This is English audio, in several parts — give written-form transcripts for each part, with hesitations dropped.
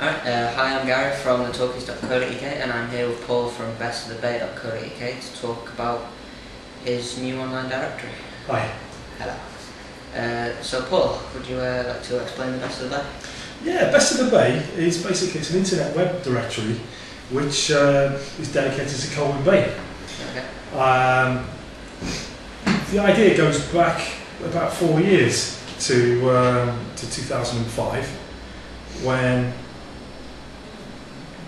Alright, hi, I'm Gary from thetalkies.co.uk and I'm here with Paul from bestofthebay.co.uk to talk about his new online directory. Hi. Hello. So Paul, would you like to explain the Best of the Bay? Yeah, Best of the Bay is basically it's an internet web directory which is dedicated to Colwyn Bay. Okay. The idea goes back about 4 years to 2005 when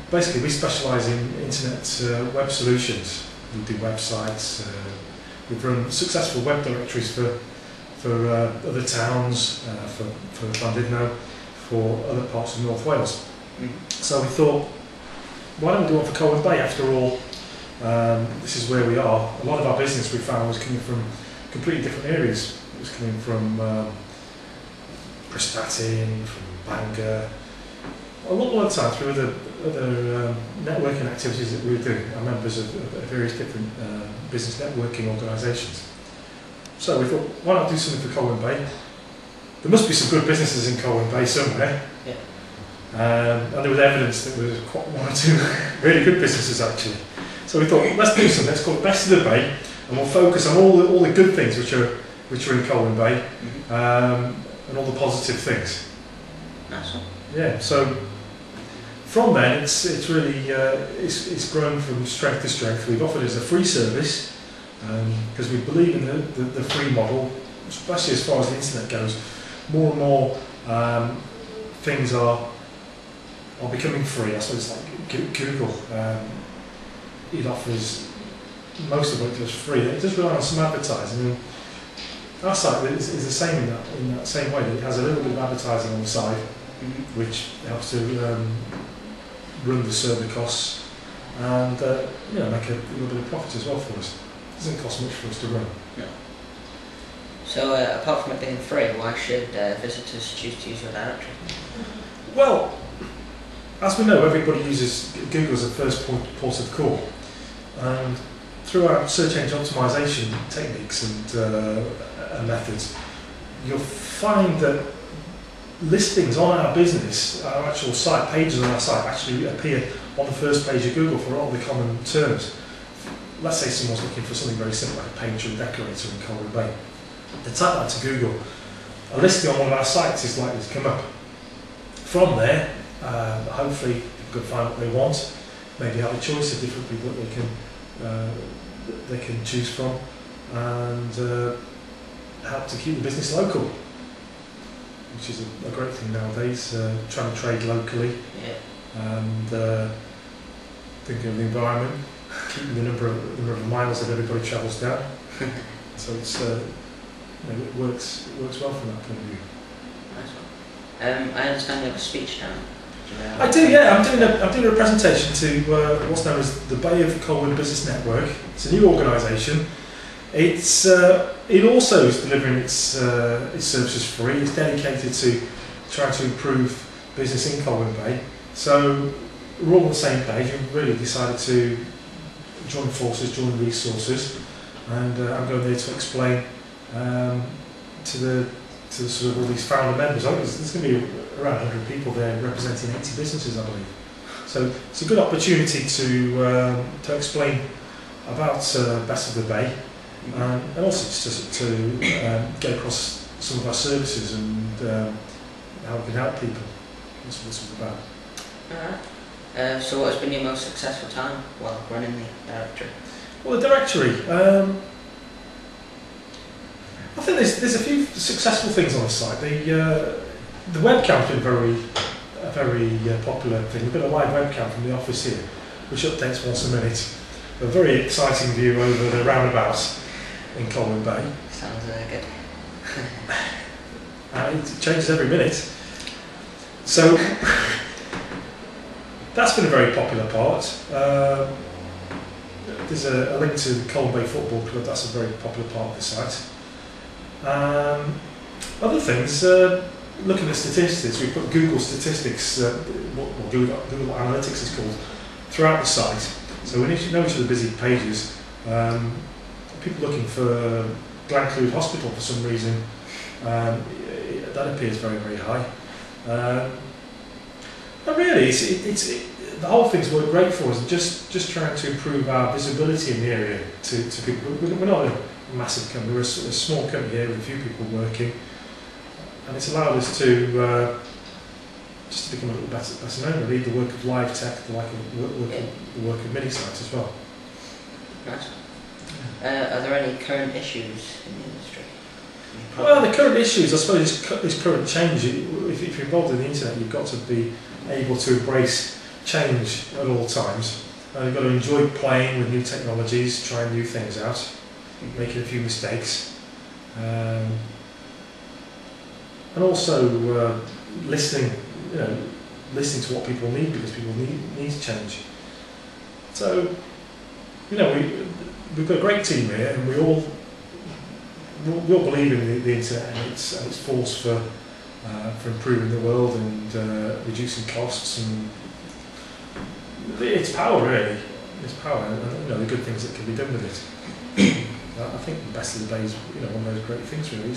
basically we specialise in internet web solutions. We do websites, we've run successful web directories for other towns, for Llandudno, for other parts of North Wales. So we thought, why don't we do one for Colwyn Bay? After all, this is where we are. A lot of our business we found was coming from completely different areas. It was coming from Prestatyn, from Bangor. A lot of the time through other networking activities that we were doing. Our members of various different business networking organisations. So we thought, why not do something for Colwyn Bay? There must be some good businesses in Colwyn Bay somewhere. Yeah. And there was evidence that there was quite one or two really good businesses actually. So we thought, let's do something. Let's call it Best of the Bay, and we'll focus on all the good things which are in Colwyn Bay, and all the positive things. Nice one. Yeah. So from then, it's really it's grown from strength to strength. We've offered it as a free service because we believe in the free model, especially as far as the internet goes. More and more things are becoming free. I suppose like Google. It offers most of it just free. It does rely on some advertising. And our site is the same in that same way. It has a little bit of advertising on the side, which helps to run the server costs and make a little bit of profit as well for us. It doesn't cost much for us to run. No. So apart from it being free, why should visitors choose to use your directory? Well, as we know, everybody uses Google as a first port of call, and through our search engine optimization techniques and methods, you'll find that listings on our business, our actual site, pages on our site, actually appear on the first page of Google for all the common terms. Let's say someone's looking for something very simple like a painter and decorator in Colwyn Bay. They type that to Google. A listing on one of our sites is likely to come up. From there, hopefully people can find what they want, maybe have a choice of different people that they can choose from, and help to keep the business local, which is a great thing nowadays, trying to trade locally, and thinking of the environment, keeping the number of miles that everybody travels down. So it's it works well from that point of view. Nice one. I understand you have a speech now. I do, yeah. I'm doing a presentation to what's known as the Bay of Colwyn Business Network. It's a new organisation. It also is delivering its services free. It's dedicated to trying to improve business in Colwyn Bay. So we're all on the same page. We've really decided to join forces, join resources, and I'm going there to explain to the sort of all these founder members. There's going to be around 100 people there representing 80 businesses, I believe. So it's a good opportunity to explain about Best of the Bay, and also just to get across some of our services and how we can help people. That's what it's all about. Alright. So what has been your most successful time while running the directory? Well, the directory. I think there's a few successful things on the site. The webcam's been a very popular thing. We've got a live webcam from the office here, which updates once a minute. A very exciting view over the roundabouts in Colwyn Bay. Sounds good. It changes every minute. So that's been a very popular part. There's a link to the Colwyn Bay Football Club. That's a very popular part of the site. Other things, looking at statistics, we put Google statistics, what Google Analytics is called, throughout the site. So when you know each of the busy pages, people looking for Glenclwyd Hospital for some reason, that appears very, very high. And really, the whole thing's worked great for us. Just trying to improve our visibility in the area to people. We're not a massive company. We're a small company here with a few people working, and it's allowed us to just to become a little better known. Really, the work of Live Tech, the work of Minisite as well. Nice. Are there any current issues in the industry? Well, the current issues, I suppose, is current change. If you're involved in the internet, you've got to be able to embrace change at all times. You've got to enjoy playing with new technologies, trying new things out, making a few mistakes, and also listening. Listening to what people need, because people need change. So, we've got a great team here, and we all believe in the internet and its force for improving the world and reducing costs and its power, really. Its power, and the good things that can be done with it. I think the Best of the Bay is one of those great things, really.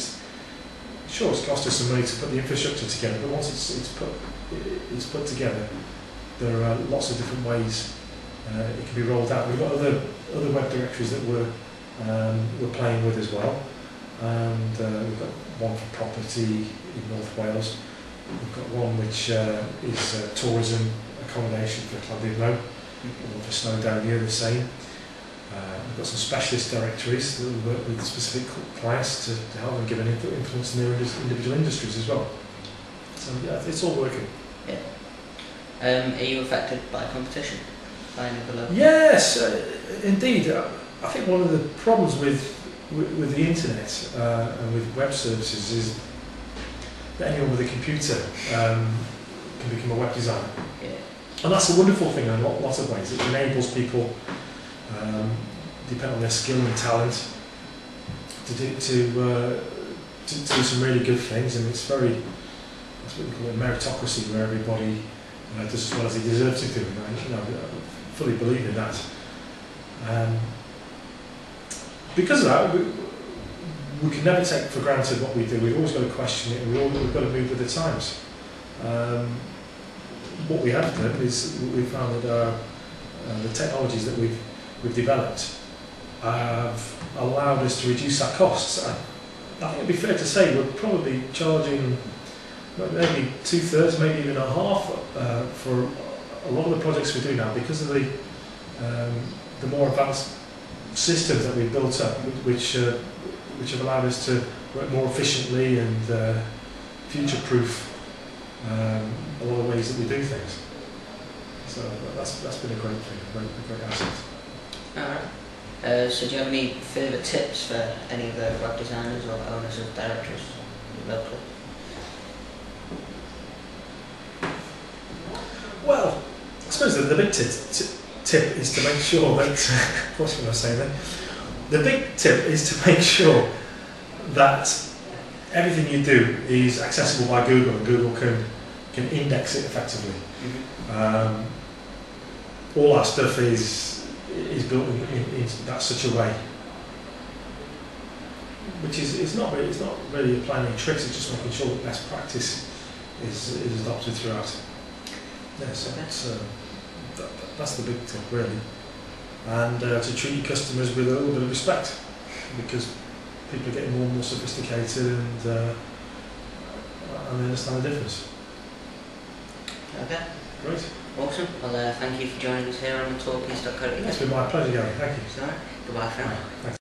Sure, it's cost us some money to put the infrastructure together, but once it's put together, there are lots of different ways it can be rolled out. We've got other web directories that we're playing with as well, and we've got one for property in North Wales. We've got one which is tourism accommodation for Llandudno, one for Snowdown here, the same. We've got some specialist directories that we work with specific clients to help them give an influence in their individual industries as well. So yeah, it's all working. Yeah. Are you affected by competition? Yes, indeed. I think one of the problems with the internet and with web services is that anyone with a computer can become a web designer. Yeah. And that's a wonderful thing in a lot of ways. It enables people, depending on their skill and talent, to do some really good things, and it's very, that's what we call a meritocracy, where everybody does as well as he deserves to do. And I fully believe in that. Because of that, we can never take for granted what we do. We've always got to question it, and we've got to move with the times. What we have done is we've found that the technologies that we've developed have allowed us to reduce our costs. I think it'd be fair to say we're probably charging maybe 2/3, maybe even a half for a lot of the projects we do now, because of the more advanced systems that we've built up, which have allowed us to work more efficiently and future-proof a lot of ways that we do things. So that's been a great thing, a great asset. Alright. So do you have any further tips for any of the web designers or owners of directories locally? Well, I suppose the big tip is to make sure that, what's what I say then? The big tip is to make sure that everything you do is accessible by Google, and Google can index it effectively. Mm-hmm. All our stuff is built in that such a way, which is not really applying any tricks. It's just making sure that best practice is adopted throughout. Yeah, so that's the big tip, really, and to treat your customers with a little bit of respect, because people are getting more and more sophisticated, and they understand the difference. Okay. Great. Awesome. Well, thank you for joining us here on the Talkies.co.uk. It's been my pleasure, Gary. Thank you. Sorry. Goodbye for now. Thanks.